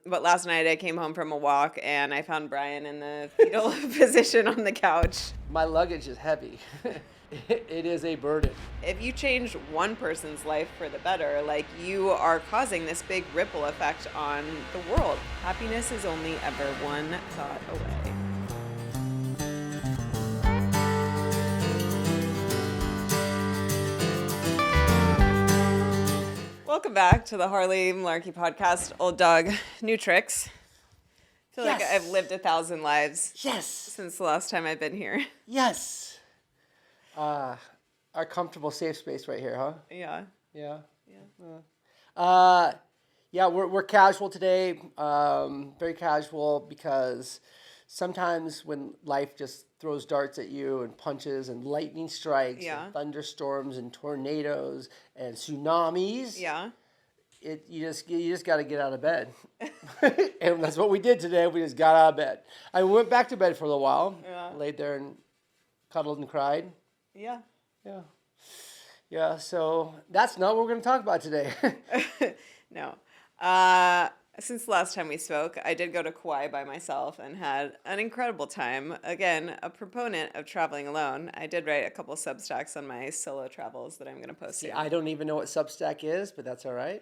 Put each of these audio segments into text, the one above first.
But last night I came home from a walk and I found Brian in the fetal position on the couch. My luggage is heavy. It is a burden. If you change one person's life for the better, like you are causing this big ripple effect on the world. Happiness is only ever one thought away. Welcome back to the Harley Malarkey podcast. Old dog, new tricks. I feel like I've lived 1,000 lives. Yes. Since the last time I've been here. Yes. Our comfortable safe space right here, huh? Yeah. Yeah. Yeah. We're casual today. Very casual because sometimes when life just throws darts at you and punches and lightning strikes and thunderstorms and tornadoes and tsunamis. Yeah. You just got to get out of bed. And that's what we did today. We just got out of bed. I went back to bed for a little while. Yeah. Laid there and cuddled and cried. Yeah. Yeah. Yeah, so that's not what we're going to talk about today. No. Since the last time we spoke, I did go to Kauai by myself and had an incredible time. Again, a proponent of traveling alone. I did write a couple Substacks on my solo travels that I'm going to post soon. I don't even know what Substack is, but that's all right.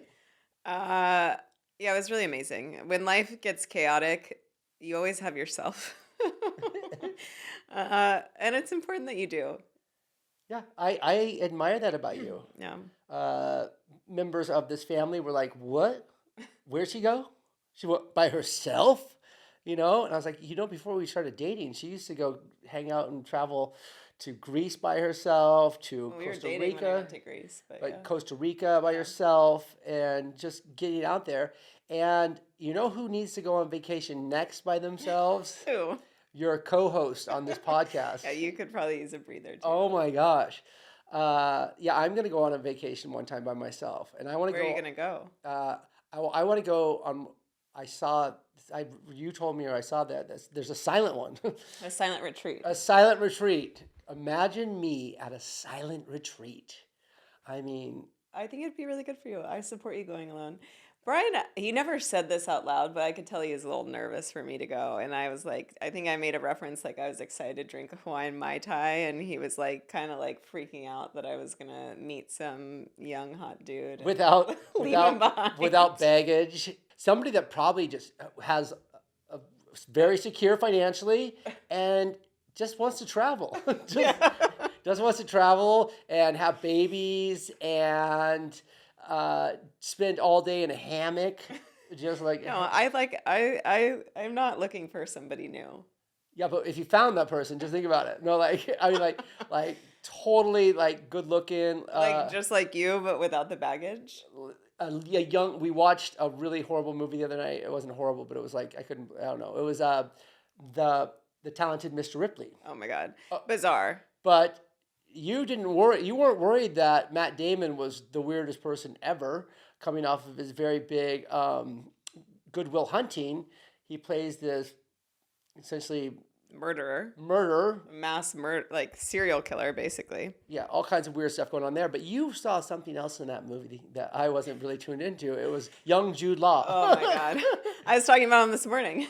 Yeah, it was really amazing. When life gets chaotic, you always have yourself. And it's important that you do. Yeah, I admire that about you. Yeah. Members of this family were like, what? Where'd she go? She went by herself? And I was like, before we started dating, she used to go hang out and travel to Greece by herself, to Costa Rica. When I went to Greece, but Costa Rica by herself, and just getting out there. And you know who needs to go on vacation next by themselves? Who? Your co-host on this podcast. Yeah, you could probably use a breather too. Oh my gosh. I'm going to go on a vacation one time by myself. And I want to go. Where are you going to go? I want to go on. You told me, or I saw that there's a silent one. A silent retreat. A silent retreat. Imagine me at a silent retreat. I mean, I think it'd be really good for you. I support you going alone. Brian, he never said this out loud, but I could tell he was a little nervous for me to go. And I was like, I think I made a reference, like I was excited to drink a Hawaiian Mai Tai. And he was like, kind of like freaking out that I was going to meet some young hot dude. Without baggage. Somebody that probably just has a very secure financially and just wants to travel. Just wants to travel and have babies and spend all day in a hammock, just like. No, I'm not looking for somebody new. Yeah, but if you found that person, just think about it. No, like totally like good looking, like just like you, but without the baggage. Young. We watched a really horrible movie the other night. It wasn't horrible, but it was like I don't know. It was the Talented Mr. Ripley. Oh my God, bizarre. But you didn't worry. You weren't worried that Matt Damon was the weirdest person ever, coming off of his very big Good Will Hunting. He plays this essentially murderer, mass murder, like serial killer, basically. Yeah, all kinds of weird stuff going on there. But you saw something else in that movie that I wasn't really tuned into. It was young Jude Law. Oh my God, I was talking about him this morning.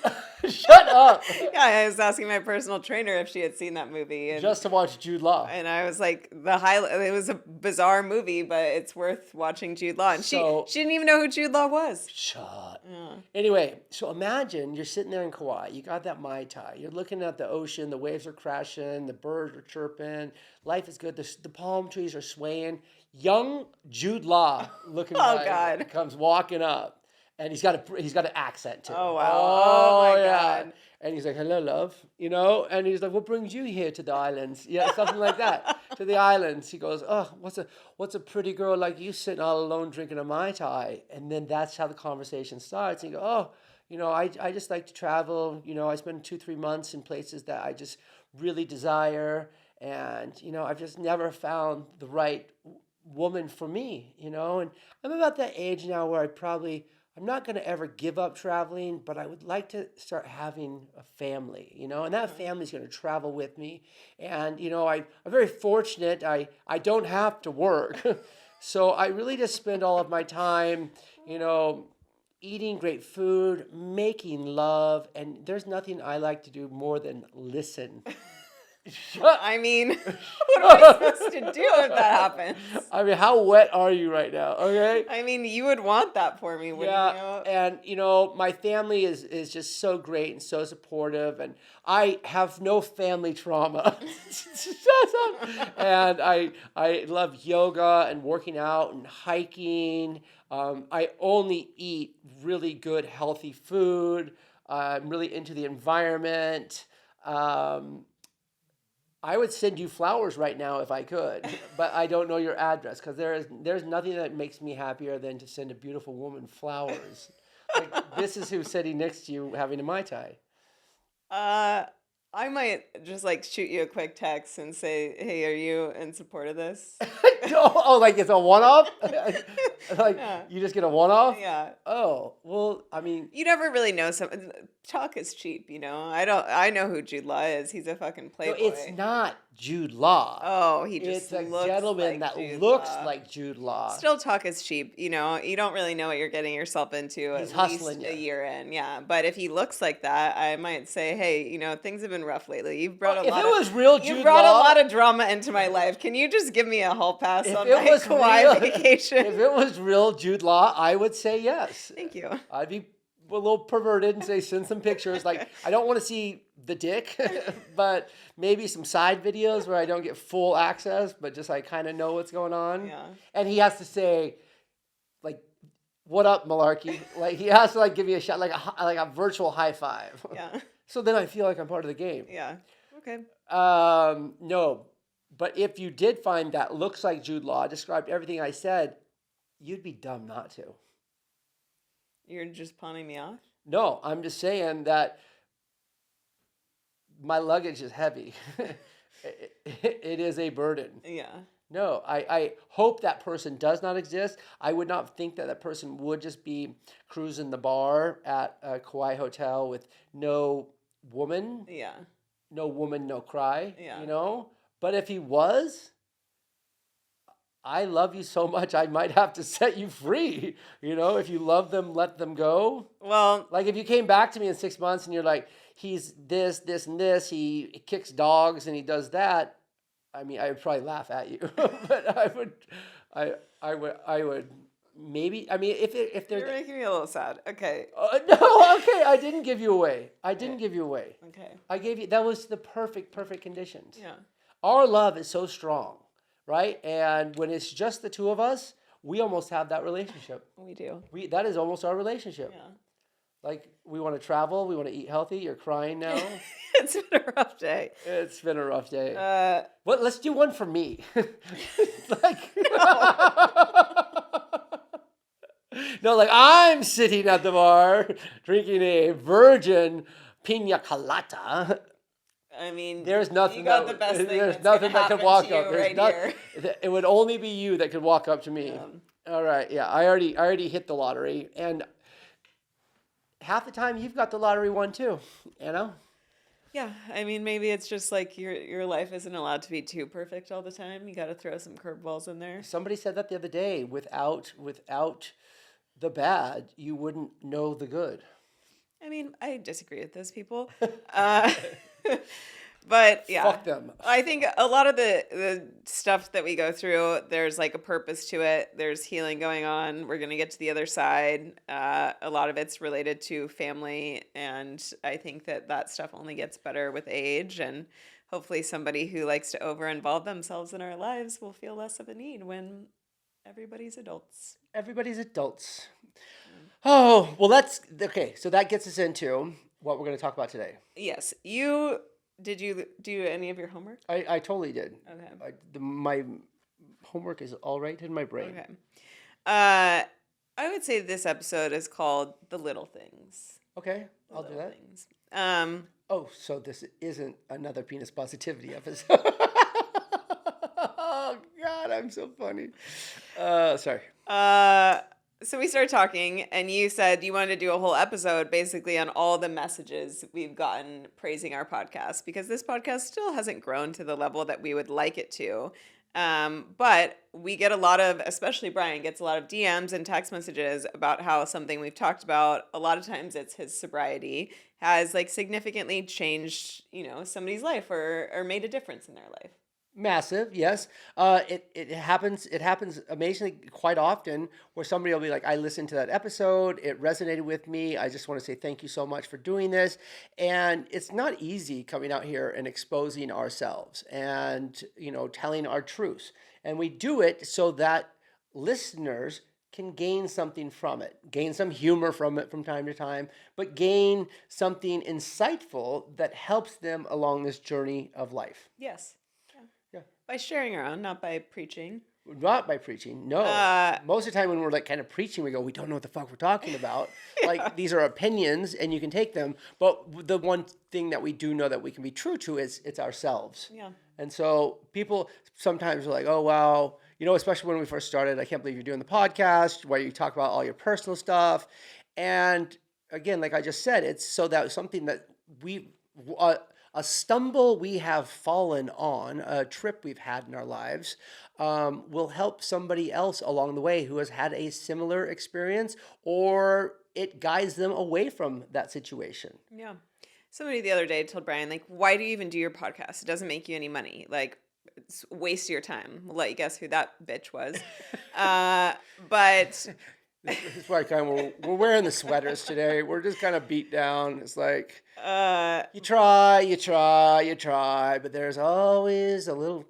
Shut up. Yeah, I was asking my personal trainer if she had seen that movie. Just to watch Jude Law. And I was like, it was a bizarre movie, but it's worth watching Jude Law. And she didn't even know who Jude Law was. Shut. Yeah. Anyway, so imagine you're sitting there in Kauai. You got that Mai Tai. You're looking at the ocean. The waves are crashing. The birds are chirping. Life is good. The palm trees are swaying. Young Jude Law looking God. comes walking up. And he's got an accent too. Oh wow! Oh my God! And he's like, "Hello, love," And he's like, "What brings you here to the islands?" Yeah, something like that. To the islands. He goes, "Oh, what's a pretty girl like you sitting all alone drinking a Mai Tai?" And then that's how the conversation starts. And you go, "Oh, I just like to travel. I spend 2-3 months in places that I just really desire, and I've just never found the right woman for me. And I'm about that age now where I'm not going to ever give up traveling, but I would like to start having a family, and that family's going to travel with me. And, I'm very fortunate. I don't have to work. So I really just spend all of my time, eating great food, making love, and there's nothing I like to do more than listen. I mean, what am I supposed to do if that happens? I mean, how wet are you right now? Okay. I mean, you would want that for me, wouldn't Yeah, you? and my family is just so great and so supportive, and I have no family trauma. And I love yoga and working out and hiking. I only eat really good, healthy food. I'm really into the environment. I would send you flowers right now if I could, but I don't know your address because there's nothing that makes me happier than to send a beautiful woman flowers. Like this is who's sitting next to you having a Mai Tai. I might just like shoot you a quick text and say, "Hey, are you in support of this?" Oh, like it's a one-off? Like Yeah. you just get a one-off? Yeah. Oh, well, I mean, You never really know talk is cheap, you know. I know who Jude Law is. He's a fucking no, playboy. it's not Jude Law. Oh, he just It's a looks gentleman like that Jude looks Law. like Jude Law. Still, talk is cheap, you know. You don't really know what you're getting yourself into He's at least hustling a you. year in, yeah. But if he looks like that, I might say, "Hey, you know, things have been rough lately. You've brought a If lot it of was real you Jude brought Law, a lot of drama into my life. Can you just give me a hall pass if on it my was Kauai real, vacation?" if it was real Jude Law, I would say yes. Thank you. I'd be a little perverted and say send some pictures. Like I don't want to see the dick, but maybe some side videos where I don't get full access, but just I kind of know what's going on. Yeah. And he has to say, like, "What up, Malarkey?" Like he has to like give me a shot, like a virtual high five. Yeah. So then I feel like I'm part of the game. Yeah. Okay. No, but if you did find that looks like Jude Law, described everything I said, you'd be dumb not to. You're just pawning me off? No, I'm just saying that my luggage is heavy. It is a burden. Yeah. No, I hope that person does not exist. I would not think that that person would just be cruising the bar at a Kauai hotel with no woman, Yeah. no cry, Yeah. But if he was, I love you so much, I might have to set you free. If you love them, let them go. Well, Like if you came back to me in 6 months and you're like, he's this, this, and this, he kicks dogs and he does that. I mean, I would probably laugh at you, but I would maybe. I mean, if you're there's making me a little sad. Okay. no, okay, I didn't give you away. I didn't give you away. Okay. I gave you that was the perfect conditions. Yeah. Our love is so strong, right? And when it's just the two of us, we almost have that relationship. We do. That is almost our relationship. Yeah. Like we want to travel, we want to eat healthy. You're crying now. It's been a rough day. It's been a rough day. Uh, Let's do one for me. Like no, like I'm sitting at the bar drinking a virgin pina colada. I mean, There's nothing. you got the best thing There's that's nothing gonna that could happen walk to up. you There's right not. here. It would only be you that could walk up to me. All right, yeah. I already hit the lottery, and half the time you've got the lottery one too. Yeah, I mean, maybe it's just like your life isn't allowed to be too perfect all the time. You got to throw some curveballs in there. Somebody said that the other day. Without the bad, you wouldn't know the good. I mean, I disagree with those people. Uh, but yeah, Fuck them. I think a lot of the stuff that we go through, there's like a purpose to it. There's healing going on. We're going to get to the other side. A lot of it's related to family. And I think that stuff only gets better with age. And hopefully somebody who likes to over-involve themselves in our lives will feel less of a need when everybody's adults. Everybody's adults. Oh, well, that's okay. So that gets us into what we're going to talk about today. Yes. Did you do any of your homework? I totally did. Okay. My homework is all right in my brain. Okay. I would say this episode is called The Little Things. Okay, I'll do Little that. Things. Oh, so this isn't another penis positivity episode. Oh, God, I'm so funny. Sorry. So we started talking, and you said you wanted to do a whole episode basically on all the messages we've gotten praising our podcast, because this podcast still hasn't grown to the level that we would like it to. But we get a lot of, especially Brian gets a lot of DMs and text messages about how something we've talked about, a lot of times it's his sobriety, has like significantly changed, somebody's life or made a difference in their life. Massive, yes. It happens. It happens amazingly quite often where somebody will be like, "I listened to that episode. It resonated with me. I just want to say thank you so much for doing this." And it's not easy coming out here and exposing ourselves and telling our truths. And we do it so that listeners can gain something from it, gain some humor from it from time to time, but gain something insightful that helps them along this journey of life. Yes. Yeah. By sharing our own, not by preaching. Not by preaching, no. Most of the time when we're like kind of preaching, we go, we don't know what the fuck we're talking about. Yeah. Like these are opinions and you can take them. But the one thing that we do know that we can be true to is it's ourselves. Yeah. And so people sometimes are like, oh, wow, especially when we first started, I can't believe you're doing the podcast where you talk about all your personal stuff. And again, like I just said, it's so that something that a stumble we have fallen on, a trip we've had in our lives, will help somebody else along the way who has had a similar experience, or it guides them away from that situation. Yeah. Somebody the other day told Brian, like, why do you even do your podcast? It doesn't make you any money. Like, it's a waste of your time. We'll let you guess who that bitch was. But This is why we're wearing the sweaters today. We're just kind of beat down. It's like you try, but there's always a little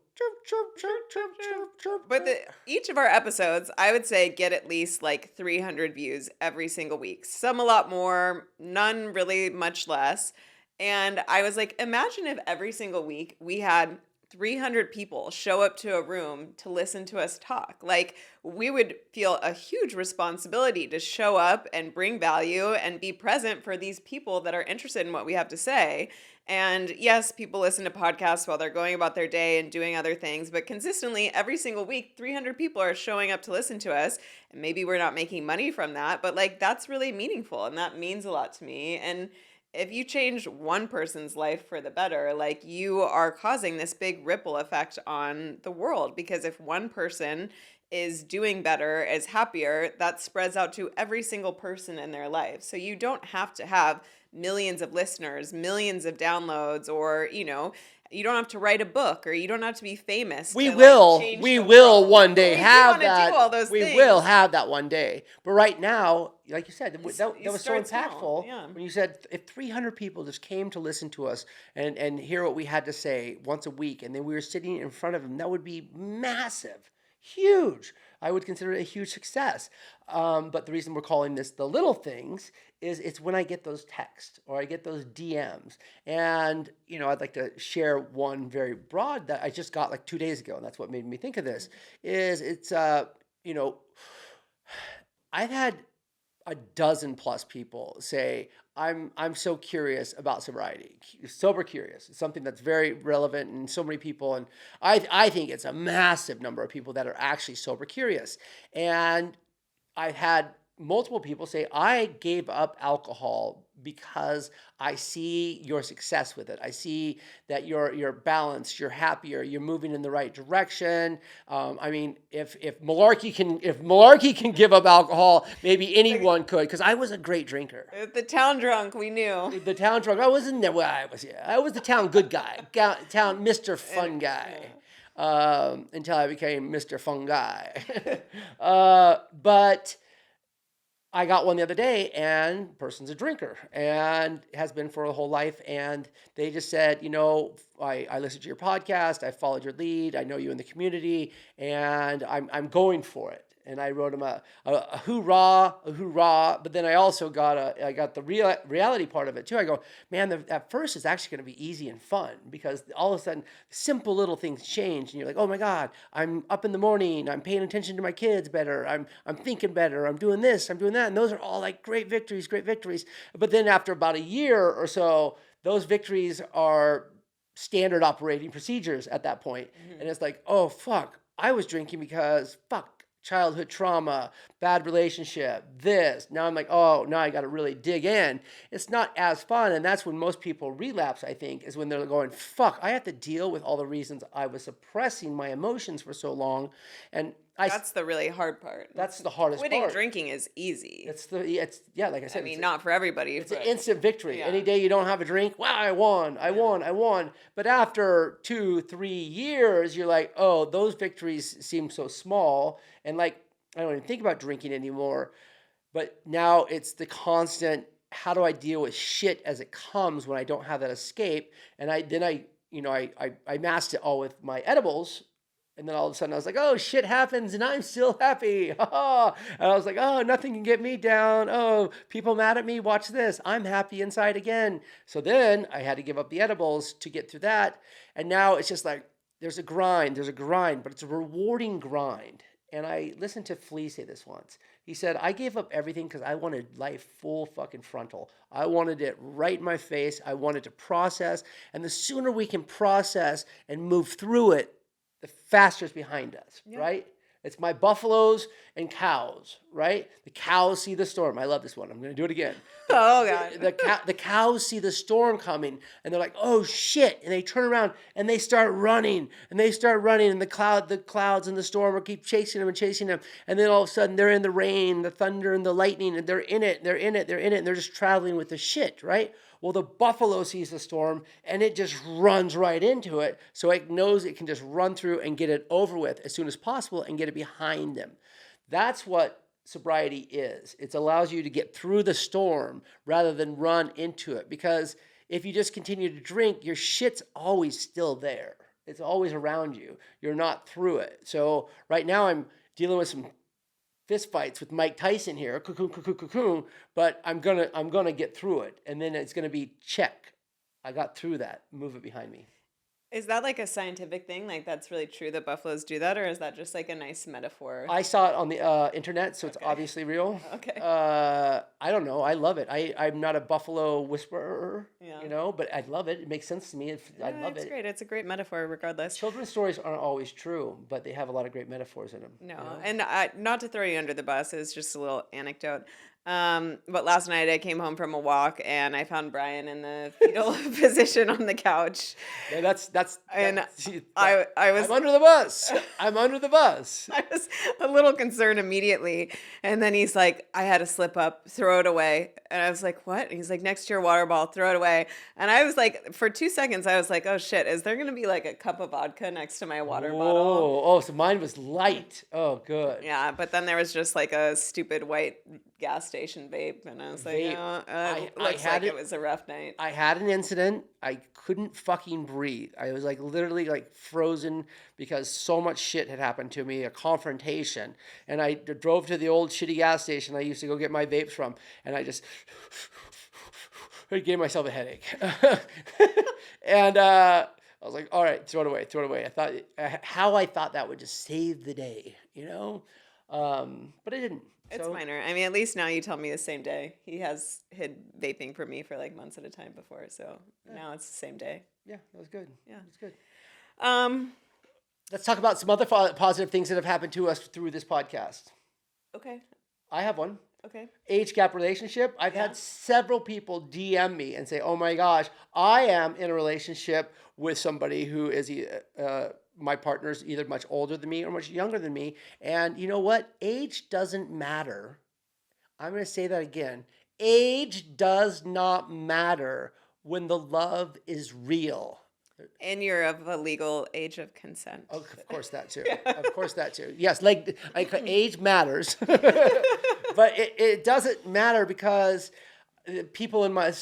chirp. But each of our episodes, I would say, get at least like 300 views every single week. Some a lot more, none really much less. And I was like, imagine if every single week we had 300 people show up to a room to listen to us talk. Like, we would feel a huge responsibility to show up and bring value and be present for these people that are interested in what we have to say. And yes, people listen to podcasts while they're going about their day and doing other things, but consistently every single week, 300 people are showing up to listen to us. And maybe we're not making money from that, but like, that's really meaningful and that means a lot to me. And if you change one person's life for the better, like, you are causing this big ripple effect on the world, because if one person is doing better, is happier, that spreads out to every single person in their life. So you don't have to have millions of listeners, millions of downloads, or, you don't have to write a book, or you don't have to be famous. We will one day have that. Do all those we things. will have that one day. But right now, like you said, that was so impactful small. Yeah. when you said if 300 people just came to listen to us and hear what we had to say once a week, and then we were sitting in front of them, that would be massive, huge. I would consider it a huge success. But the reason we're calling this the little things is it's when I get those texts or I get those DMs. And, I'd like to share one very broad that I just got like 2 days ago. And that's what made me think of this is it's, I've had a dozen plus people say, I'm so curious about sobriety, sober curious. It's something that's very relevant in so many people. And I think it's a massive number of people that are actually sober curious. And I've had multiple people say, I gave up alcohol because I see your success with it. I see that you're balanced, you're happier, you're moving in the right direction. If Malarkey can give up alcohol, maybe anyone could, because I was a great drinker. The town drunk, we knew. The town drunk. I wasn't there. Well, I was the town good guy, town Mr. Fun guy. Until I became Mr. Fun Guy. But I got one the other day, and person's a drinker and has been for a whole life. And they just said, I listened to your podcast. I followed your lead. I know you in the community, and I'm going for it. And I wrote him a hoorah, a hoorah. But then I also got the reality part of it too. I go, man, at first it's actually going to be easy and fun, because all of a sudden simple little things change, and you're like, oh my God, I'm up in the morning, I'm paying attention to my kids better, I'm thinking better, I'm doing this, I'm doing that, and those are all like great victories. But then after about a year or so, those victories are standard operating procedures at that point. Mm-hmm. And it's like, oh fuck, I was drinking because fuck. childhood trauma, bad relationship, this. Now I'm like, oh, now I got to really dig in. It's not as fun. And that's when most people relapse, I think, is when they're going, fuck, I have to deal with all the reasons I was suppressing my emotions for so long. And That's the really hard part. that's the hardest Quitting part. drinking is easy. Yeah, like I I said, mean, not for everybody, it's an but instant victory. yeah. Any day you don't have a drink, wow, I won, I won, I won. But after 2-3 years, you're like, oh, those victories seem so small. And like, I don't even think about drinking anymore. But now it's the constant, how do I deal with shit as it comes when I don't have that escape? And I masked it all with my edibles. And then all of a sudden I was like, oh, shit happens and I'm still happy. And I was like, oh, nothing can get me down. Oh, people mad at me. Watch this. I'm happy inside again. So then I had to give up the edibles to get through that. And now it's just like, there's a grind, but it's a rewarding grind. And I listened to Flea say this once. He said, I gave up everything because I wanted life full fucking frontal. I wanted it right in my face. I wanted to process. And the sooner we can process and move through it, the faster it's behind us, right? It's my buffaloes and cows, right? The cows see the storm. I love this one. I'm going to do it again. Oh, God. The cows see the storm coming and they're like, oh shit. And they turn around and they start running and the clouds and the storm will keep chasing them. And then all of a sudden they're in the rain, the thunder and the lightning and they're in it. And they're just traveling with the shit, right? Well, the buffalo sees the storm and it just runs right into it. So it knows it can just run through and get it over with as soon as possible and get it behind them. That's what sobriety is. It allows you to get through the storm rather than run into it. Because if you just continue to drink, your shit's always still there. It's always around you. You're not through it. So right now I'm dealing with some fist fights with Mike Tyson here, but I'm gonna get through it, and then it's gonna be check. I got through that. Move it behind me. Is that like a scientific thing? Like that's really true that buffaloes do that, or is that just like a nice metaphor? I saw it on the internet, so it's obviously real. Okay. I don't know. I love it. I'm not a buffalo whisperer, Yeah. But I love it. It makes sense to me. I love It's it. great. It's a great metaphor, regardless. Children's stories aren't always true, but they have a lot of great metaphors in them. No, and not to throw you under the bus, it's just a little anecdote. But last night I came home from a walk and I found Brian in the fetal position on the couch. Yeah, that's And see, I was I'm under the bus. I'm under the bus. I was a little concerned immediately. And then he's like, I had to slip up, throw it away. And I was like, what? And he's like, next to your water bottle, throw it away. And I was like, for 2 seconds, I was like, oh shit, is there going to be like a cup of vodka next to my water bottle? Oh, so mine was light. Oh, good. Yeah, but then there was just like a stupid white gas station vape. And I was like, Vape. looks like it was a rough night. I had an incident. I couldn't fucking breathe. I was like literally like frozen because so much shit had happened to me, a confrontation. And I drove to the old shitty gas station I used to go get my vapes from. And I just I gave myself a headache. And I was like, all right, throw it away. I thought that would just save the day, but it didn't. It's minor. I mean, at least now you tell me the same day. He has hid vaping from me for like months at a time before, so now it's the same day. Yeah, that was good. Yeah, it's good. Um, Let's talk about some other positive things that have happened to us through this podcast. Okay. I have one. Okay. Age gap relationship. I've had several people DM me and say, "Oh my gosh, I am in a relationship with somebody who is my partner's either much older than me or much younger than me." And you know what? Age doesn't matter. I'm going to say that again. Age does not matter when the love is real. And you're of a legal age of consent. Oh, of course that too. Of course that too. Yes, like age matters, but it doesn't matter because some people in my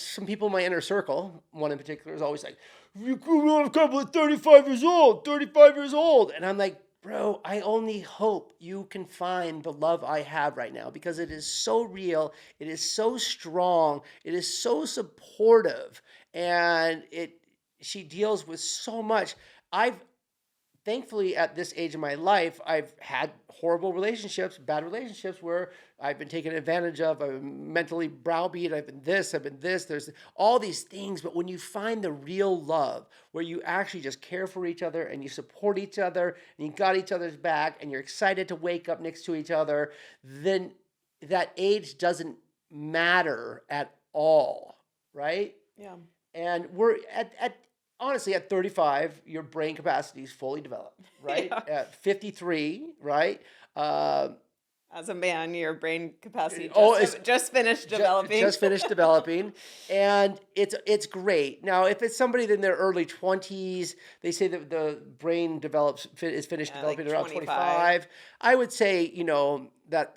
inner circle, one in particular, is always like, "You grew up a couple of 35 years old," and I'm like, bro, I only hope you can find the love I have right now because it is so real, it is so strong, it is so supportive, and she deals with so much. I've thankfully, at this age of my life, I've had horrible relationships, bad relationships where I've been taken advantage of, I've been mentally browbeat, I've been this, there's all these things. But when you find the real love, where you actually just care for each other and you support each other and you got each other's back and you're excited to wake up next to each other, then that age doesn't matter at all, right? Yeah. And we're at honestly at 35, your brain capacity is fully developed, right? Yeah. At 53, right? Uh, As a man, your brain capacity oh, it's just finished developing. just finished developing, and it's great. Now, if it's somebody in their early 20s, they say that the brain is finished Yeah, developing like around 25. 25. I would say, that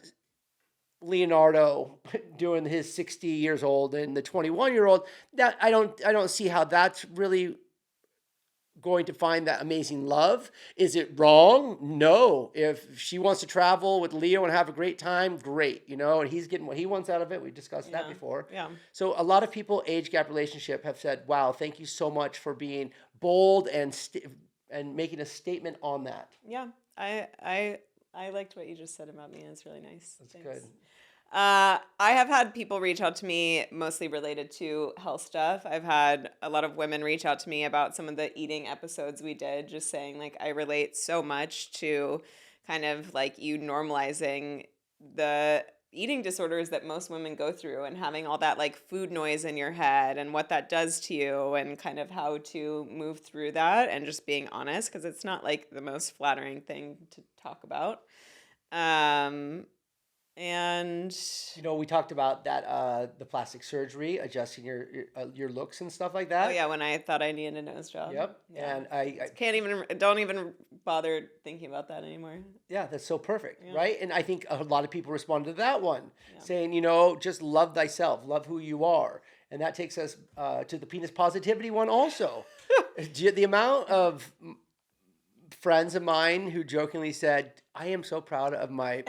Leonardo doing his 60 years old and the 21-year-old, that I don't see how that's really going to find that amazing love. Is it wrong? No. If she wants to travel with Leo and have a great time, great, and he's getting what he wants out of it. We discussed that Yeah. before. Yeah. So a lot of people age gap relationship have said, "Wow, thank you so much for being bold and making a statement on that." Yeah. I liked what you just said about me. It's really nice. That's Thanks. good. I have had people reach out to me mostly related to health stuff. I've had a lot of women reach out to me about some of the eating episodes we did, just saying like I relate so much to kind of like you normalizing the eating disorders that most women go through and having all that like food noise in your head and what that does to you and kind of how to move through that and just being honest because it's not like the most flattering thing to talk about. Um, and We talked about that the plastic surgery, adjusting your looks and stuff like oh that. yeah, when I thought I needed a nose job. Yep. Yeah. And I Don't even bother thinking about that anymore. yeah, that's so perfect, Yeah. right? And I think a lot of people responded to that one, Yeah. saying, just love thyself, love who you are. And that takes us to the penis positivity one also. The amount of friends of mine who jokingly said, I am so proud of my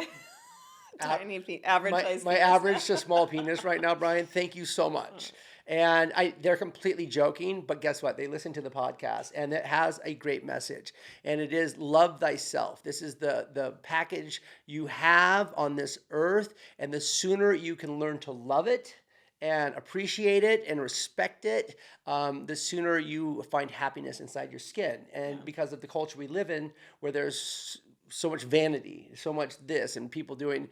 Average my, size my penis. average to small penis right now, Brian. Thank you so much. And they're completely joking, but guess what? They listen to the podcast and it has a great message. And it is love thyself. This is the package you have on this earth. And the sooner you can learn to love it and appreciate it and respect it, the sooner you find happiness inside your skin. And because of the culture we live in, where there's so much vanity, so much this, and people doing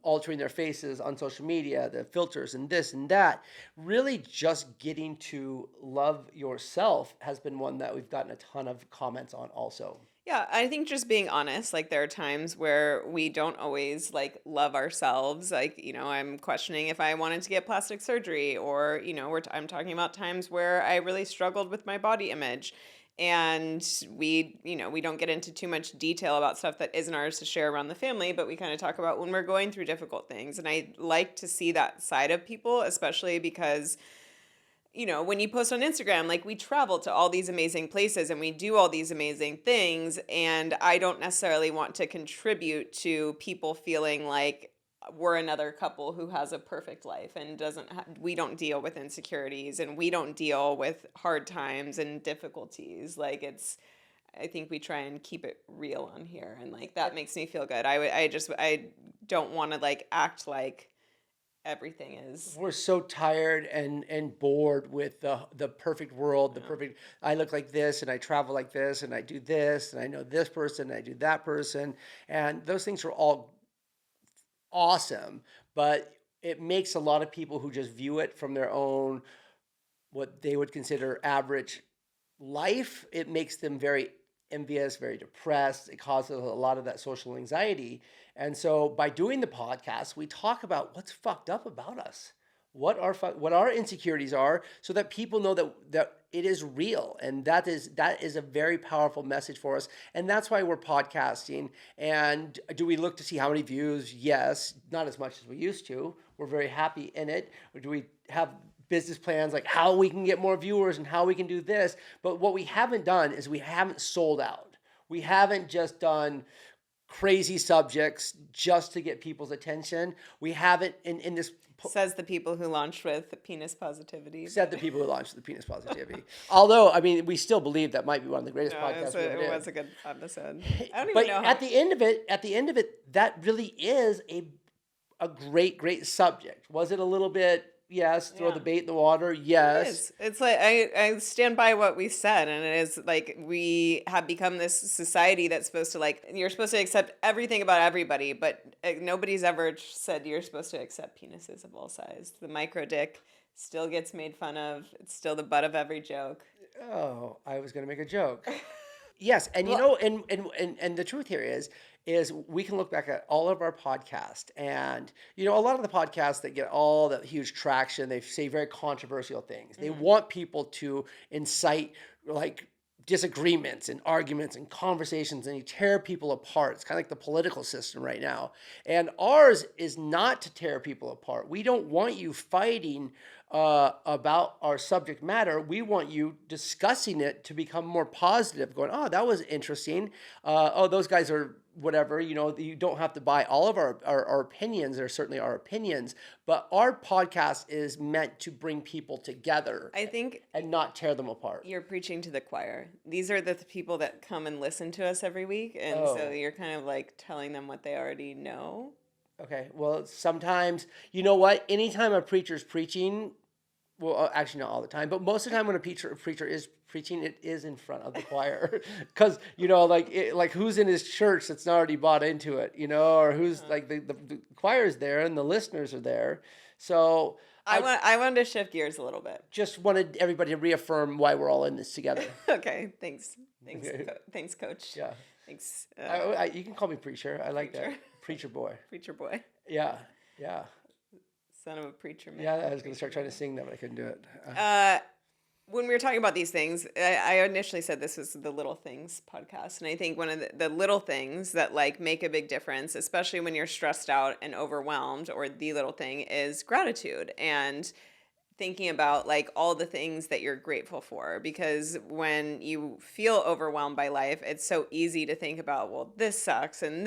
altering their faces on social media, the filters and this and that, really just getting to love yourself has been one that we've gotten a ton of comments on also. Yeah, I think just being honest, like there are times where we don't always like love ourselves. Like, I'm questioning if I wanted to get plastic surgery or, I'm talking about times where I really struggled with my body image. And we don't get into too much detail about stuff that isn't ours to share around the family, but we kind of talk about when we're going through difficult things. And I like to see that side of people, especially because when you post on Instagram, like we travel to all these amazing places and we do all these amazing things. And I don't necessarily want to contribute to people feeling like we're another couple who has a perfect life and we don't deal with insecurities and we don't deal with hard times and difficulties. Like I think we try and keep it real on here. And like, that makes me feel good. I don't want to like act like everything is. We're so tired and bored with the perfect world, the perfect, I look like this and I travel like this and I do this and I know this person and I do that person. And those things are all awesome, but it makes a lot of people who just view it from their own, what they would consider average life, it makes them very envious, very depressed. It causes a lot of that social anxiety. And so by doing the podcast, we talk about what's fucked up about us, what our insecurities are, so that people know that it is real. And that is a very powerful message for us. And that's why we're podcasting. And do we look to see how many views? Yes, not as much as we used to. We're very happy in it. Or do we have business plans like how we can get more viewers and how we can do this? But what we haven't done is we haven't sold out. We haven't just done crazy subjects just to get people's attention. We haven't in this Says the people who launched with penis positivity. said the people who launched the penis positivity. Although, I mean, we still believe that might be one of the greatest No, podcasts we ever it did. was a good episode. I don't But even know how. at the end of it, that really is a great subject. Was it a little bit? Yes. Throw the bait in the water. It Yes. is. It's like I stand by what we said, and it is like we have become this society that's supposed to like you're supposed to accept everything about everybody, but nobody's ever said you're supposed to accept penises of all sizes. The micro dick still gets made fun of. It's still the butt of every joke. Oh, I was going to make a joke. Yes, and you Well, know, and the truth here is we can look back at all of our podcasts, and you know, a lot of the podcasts that get all that huge traction, they say very controversial things. They want people to incite like disagreements and arguments and conversations, and you tear people apart. It's kind of like the political system right now. And ours is not to tear people apart. We don't want you fighting about our subject matter. We want you discussing it to become more positive, going, oh, that was interesting. Oh, those guys are whatever. You know, you don't have to buy all of our opinions. They're certainly our opinions. But our podcast is meant to bring people together I think and not tear them apart. you're preaching to the choir. These are the people that come and listen to us every week, and so Oh. you're kind of like telling them what they already know. Okay. Well, sometimes, you know what? Anytime a preacher's preaching, well, actually not all the time, but most of the time when a preacher is preaching, it is in front of the choir, because you know, like who's in his church that's not already bought into it, you know, or who's like the choir's there and the listeners are there. So I wanted to shift gears a little bit. just wanted everybody to reaffirm why we're all in this together. Okay, thanks, Okay. Thanks, Coach. Yeah. Thanks, You can call me preacher. I like that. Preacher. Preacher boy. preacher boy, Yeah. Yeah. son of a preacher man. Yeah. I was gonna start trying to sing that, but I couldn't do it. When we were talking about these things, I initially said this was the little things podcast, and I think one of the little things that like make a big difference, especially when you're stressed out and overwhelmed, or the little thing is gratitude and thinking about like all the things that you're grateful for, because when you feel overwhelmed by life, it's so easy to think about, well, this sucks and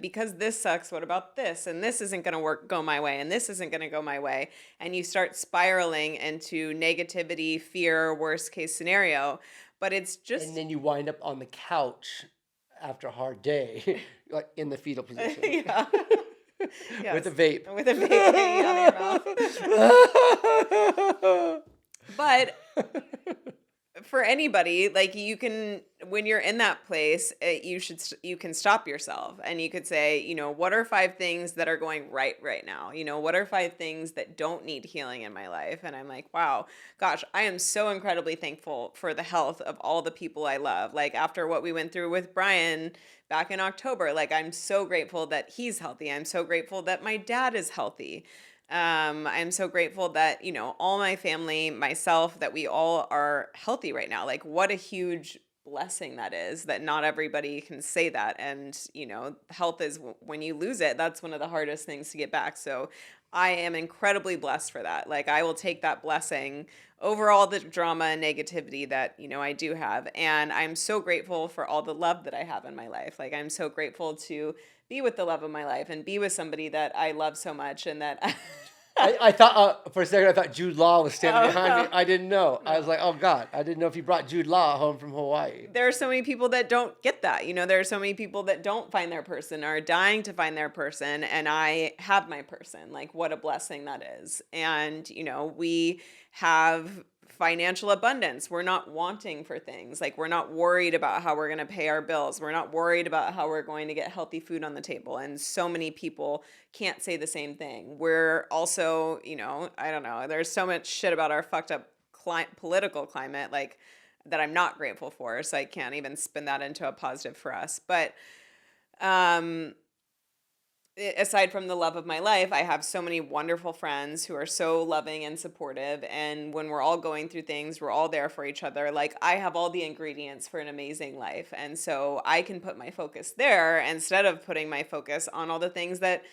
because this sucks, what about this, and this isn't going to go my way, and this isn't going to go my way, and you start spiraling into negativity, fear, worst case scenario. But it's just And then you wind up on the couch after a hard day, like in the fetal position. yeah. With a Yes. vape. With a vape hanging out of your mouth. But for anybody, like you can, when you're in that place, you can stop yourself and you could say, you know, what are 5 things that are going right now? You know, what are 5 things that don't need healing in my life? And I'm like, wow, gosh, I am so incredibly thankful for the health of all the people I love. Like after what we went through with Brian back in October, like I'm so grateful that he's healthy. I'm so grateful that my dad is healthy. I'm so grateful that, you know, all my family, myself, that we all are healthy right now. Like what a huge blessing that is, that not everybody can say that. And, you know, health is when you lose it, that's one of the hardest things to get back. So I am incredibly blessed for that. Like I will take that blessing over all the drama and negativity that, you know, I do have. And I'm so grateful for all the love that I have in my life. Like I'm so grateful to be with the love of my life and be with somebody that I love so much and that I thought for a second I thought Jude Law was standing Oh, behind me. no. I didn't know. I was like, oh God, I didn't know if you brought Jude Law home from Hawaii. there are so many people that don't get that. You know, there are so many people that don't find their person, are dying to find their person, and I have my person. Like what a blessing that is. And, you know, we have financial abundance. We're not wanting for things. Like we're not worried about how we're going to pay our bills. We're not worried about how we're going to get healthy food on the table. And so many people can't say the same thing. We're also, you know, I don't know, there's so much shit about our fucked up political climate, like that I'm not grateful for. So I can't even spin that into a positive for us. But, aside from the love of my life, I have so many wonderful friends who are so loving and supportive. And when we're all going through things, we're all there for each other. Like I have all the ingredients for an amazing life. And so I can put my focus there instead of putting my focus on all the things that,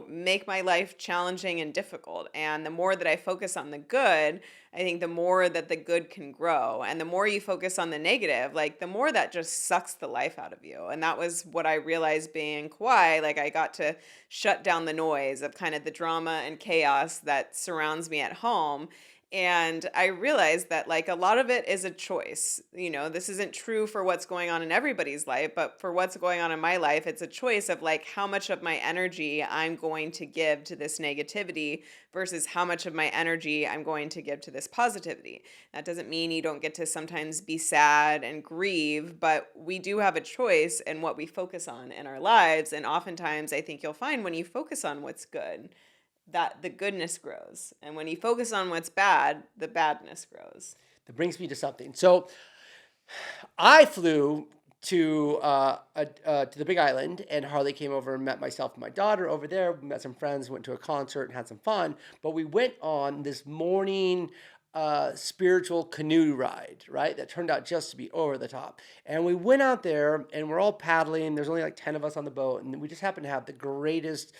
make my life challenging and difficult. And the more that I focus on the good, I think the more that the good can grow. And the more you focus on the negative, like the more that just sucks the life out of you. And that was what I realized being Kauai. Like I got to shut down the noise of kind of the drama and chaos that surrounds me at home. And I realized that, like, a lot of it is a choice. This isn't true for what's going on in everybody's life, but for what's going on in my life, it's a choice of, like, how much of my energy I'm going to give to this negativity versus how much of my energy I'm going to give to this positivity. That doesn't mean you don't get to sometimes be sad and grieve, but we do have a choice in what we focus on in our lives. And oftentimes, I think you'll find when you focus on what's good, that the goodness grows. And when you focus on what's bad, the badness grows. That brings me to something. So I flew to the Big Island, and Harley came over and met myself and my daughter over there. We met some friends, went to a concert, and had some fun. But we went on this morning spiritual canoe ride, right? That turned out just to be over the top. And we went out there, and we're all paddling. There's only like 10 of us on the boat, and we just happened to have the greatest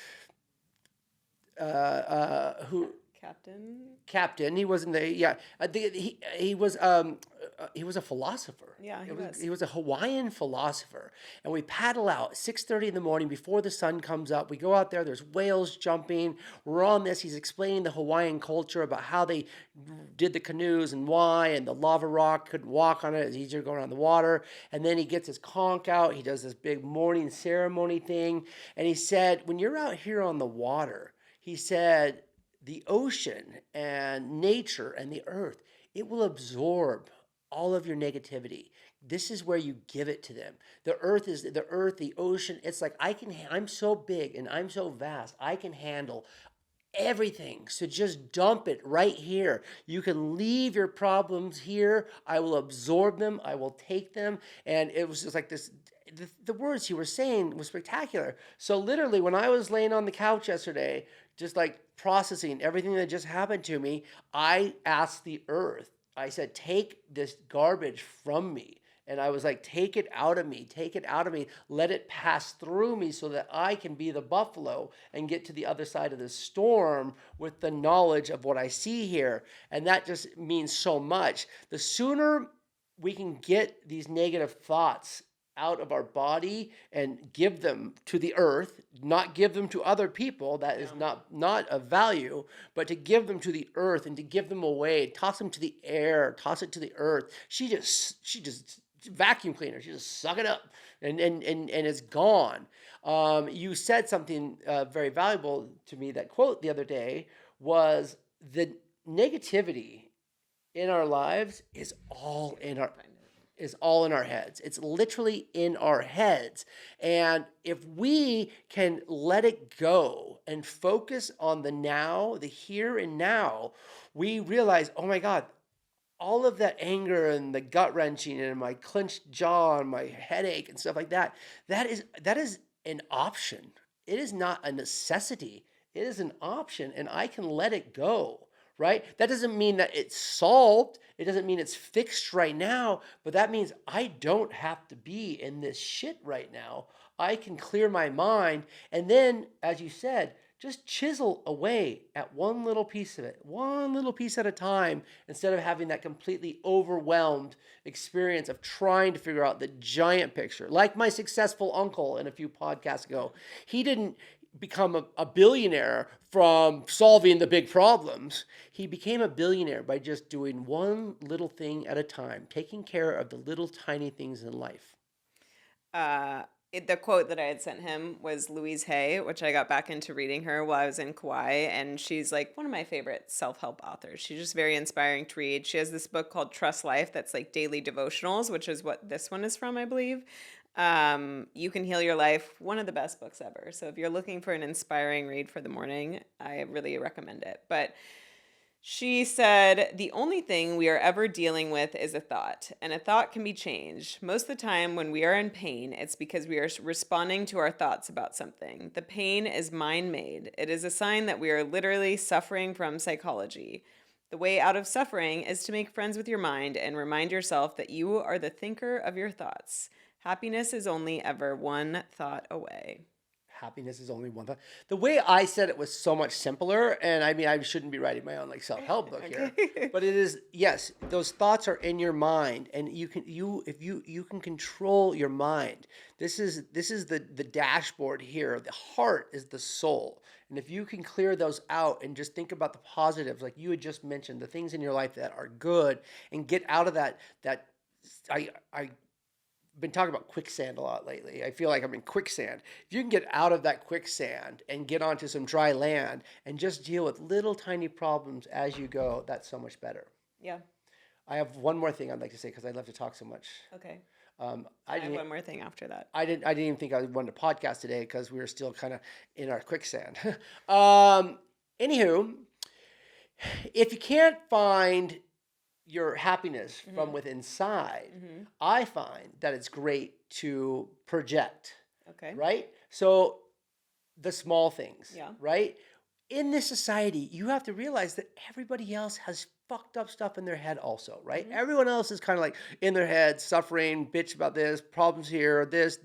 who captain. He wasn't the yeah. He was he was a philosopher. Yeah, He was a Hawaiian philosopher, and we paddle out 6:30 in the morning before the sun comes up. We go out there. There's whales jumping. We're on this. He's explaining the Hawaiian culture about how they did the canoes and why, and the lava rock couldn't walk on it. It's easier to go around the water. And then he gets his conch out. He does this big morning ceremony thing, and he said, when you're out here on the water, he said, the ocean and nature and the earth, it will absorb all of your negativity. This is where you give it to them. The earth, the ocean. It's like I'm so big and I'm so vast. I can handle everything. So just dump it right here. You can leave your problems here. I will absorb them. I will take them. And it was just like this. The words he was saying was spectacular. So literally, when I was laying on the couch yesterday, just like processing everything that just happened to me, I asked the earth, I said, take this garbage from me. And I was like, take it out of me, let it pass through me so that I can be the buffalo and get to the other side of the storm with the knowledge of what I see here. And that just means so much. The sooner we can get these negative thoughts out of our body and give them to the earth, not give them to other people, that is not of value, but to give them to the earth and to give them away, toss them to the air, toss it to the earth. She just vacuum cleaner, she just suck it up and it's gone. You said something very valuable to me. That quote the other day was, the negativity in our lives is all in our heads. It's literally in our heads. And if we can let it go and focus on the now, the here and now, we realize, oh my God, all of that anger and the gut wrenching and my clenched jaw and my headache and stuff like that, that is an option. It is not a necessity. It is an option, and I can let it go. Right? That doesn't mean that it's solved. It doesn't mean it's fixed right now, but that means I don't have to be in this shit right now. I can clear my mind. And then, as you said, just chisel away at one little piece of it, one little piece at a time, instead of having that completely overwhelmed experience of trying to figure out the giant picture. Like my successful uncle in a few podcasts ago. He didn't become a billionaire from solving the big problems. He became a billionaire by just doing one little thing at a time, taking care of the little tiny things in life. The quote that I had sent him was Louise Hay, which I got back into reading her while I was in Kauai, and she's like one of my favorite self-help authors. She's just very inspiring to read. She has this book called Trust Life that's like daily devotionals, which is what this one is from, I believe. You Can Heal Your Life, one of the best books ever. So if you're looking for an inspiring read for the morning, I really recommend it. But she said, the only thing we are ever dealing with is a thought, and a thought can be changed. Most of the time when we are in pain, it's because we are responding to our thoughts about something. The pain is mind-made. It is a sign that we are literally suffering from psychology. The way out of suffering is to make friends with your mind and remind yourself that you are the thinker of your thoughts. Happiness is only ever one thought away. happiness is only one thought. The way I said it was so much simpler, and I mean, I shouldn't be writing my own like self-help book here, Okay. but it is, yes, those thoughts are in your mind, and if you can control your mind. This is the dashboard here. The heart is the soul, and if you can clear those out and just think about the positives, like you had just mentioned, the things in your life that are good, and get out of that. I been talking about quicksand a lot lately. I feel like I'm in quicksand. If you can get out of that quicksand and get onto some dry land and just deal with little tiny problems as you go, that's so much better. Yeah. I have one more thing I'd like to say because I love to talk so much. Okay. I I have didn't. one more thing after that. I didn't even think I wanted to podcast today because we were still kind of in our quicksand. Anywho, if you can't find your happiness from Hmm. within inside, Hmm. I find that it's great to project, Okay. right? So the small things, Yeah. right? In this society, you have to realize that everybody else has fucked up stuff in their head also, right? Hmm. Everyone else is kind of like in their head, suffering, bitch about this, problems here, this.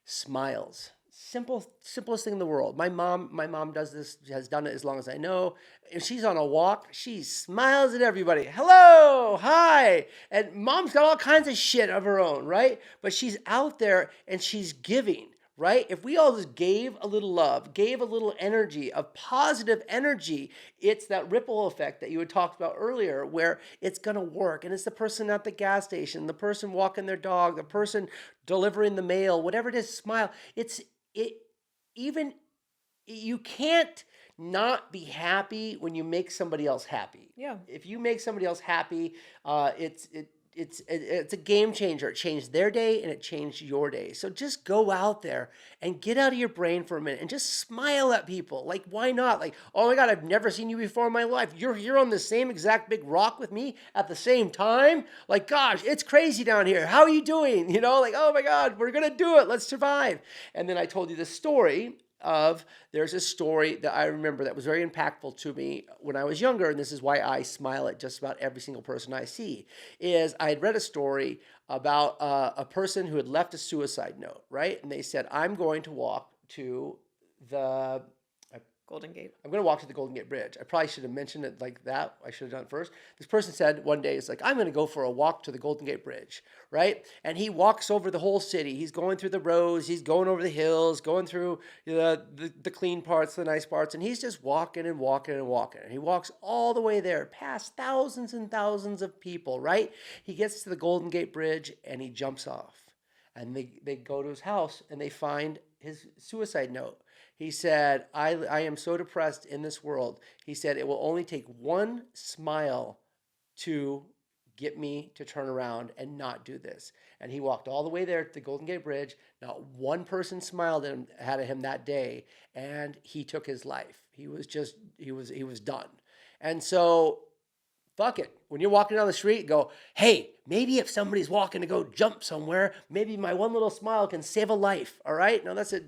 Smiles. Simplest thing in the world. My mom does this, has done it as long as I know. If she's on a walk, she smiles at everybody. Hello, hi. And mom's got all kinds of shit of her own, right? But she's out there and she's giving, right? If we all just gave a little love, gave a little energy, of positive energy, it's that ripple effect that you had talked about earlier, where it's gonna work. And it's the person at the gas station, the person walking their dog, the person delivering the mail, whatever it is, smile. It even you can't not be happy when you make somebody else happy. Yeah. If you make somebody else happy, it's a game changer. It changed their day and it changed your day. So just go out there and get out of your brain for a minute and just smile at people. Like, why not? Like, oh my God, I've never seen you before in my life. You're here on the same exact big rock with me at the same time. Like, gosh, it's crazy down here. How are you doing? You know, like, oh my God, we're gonna do it. Let's survive. And then I told you the story of there's a story that I remember that was very impactful to me when I was younger, and this is why I smile at just about every single person I see, is I had read a story about a person who had left a suicide note, right? And they said, I'm going to walk to the Golden Gate. I'm going to walk to the Golden Gate Bridge. I probably should have mentioned it like that. I should have done it first. This person said one day, it's like, I'm going to go for a walk to the Golden Gate Bridge, right? And he walks over the whole city. He's going through the roads. He's going over the hills, going through the clean parts, the nice parts. And he's just walking and walking and walking. And he walks all the way there, past thousands and thousands of people, right? He gets to the Golden Gate Bridge and he jumps off. And they go to his house and they find his suicide note. He said, I am so depressed in this world. He said, it will only take one smile to get me to turn around and not do this. And he walked all the way there to the Golden Gate Bridge. Not one person smiled at him that day, and he took his life. He was done. And so fuck it. When you're walking down the street, go, hey, maybe if somebody's walking to go jump somewhere, maybe my one little smile can save a life. All right. Now that's a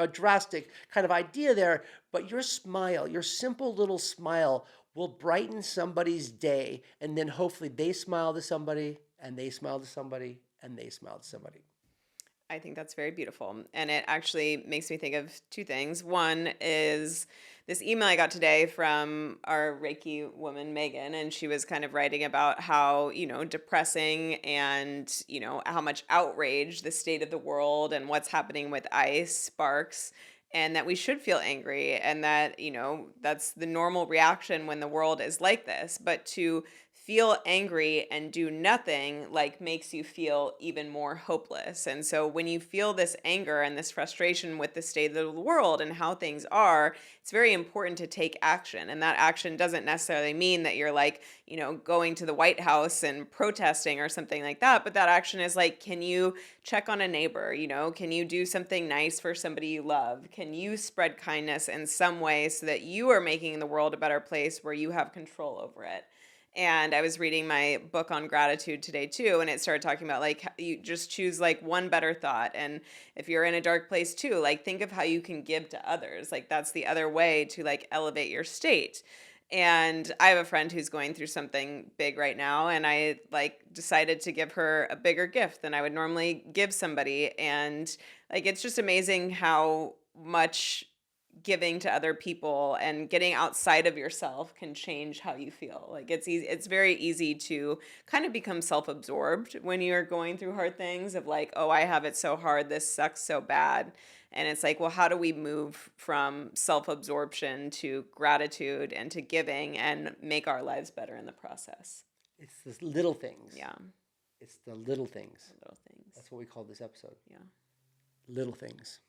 drastic kind of idea there, but your smile, your simple little smile will brighten somebody's day. And then hopefully they smile to somebody and they smile to somebody and they smile to somebody. I think that's very beautiful. And it actually makes me think of two things. One is this email I got today from our Reiki woman, Megan, and she was kind of writing about how, depressing and, how much outrage the state of the world and what's happening with ICE sparks, and that we should feel angry, and that, that's the normal reaction when the world is like this. But to feel angry and do nothing makes you feel even more hopeless. And so when you feel this anger and this frustration with the state of the world and how things are, it's very important to take action. And that action doesn't necessarily mean that you're going to the White House and protesting or something like that. But that action is can you check on a neighbor? Can you do something nice for somebody you love? Can you spread kindness in some way so that you are making the world a better place where you have control over it? And I was reading my book on gratitude today too, and it started talking about you just choose one better thought. And if you're in a dark place too, think of how you can give to others. That's the other way to elevate your state. And I have a friend who's going through something big right now, and I decided to give her a bigger gift than I would normally give somebody. And it's just amazing how much giving to other people and getting outside of yourself can change how you feel. Like it's very easy to kind of become self-absorbed when you're going through hard things of like, oh, I have it so hard, this sucks so bad. And it's like, well, how do we move from self-absorption to gratitude and to giving and make our lives better in the process? It's the little things. Yeah, It's the little things. little things. That's what we call this episode. Yeah. Little things.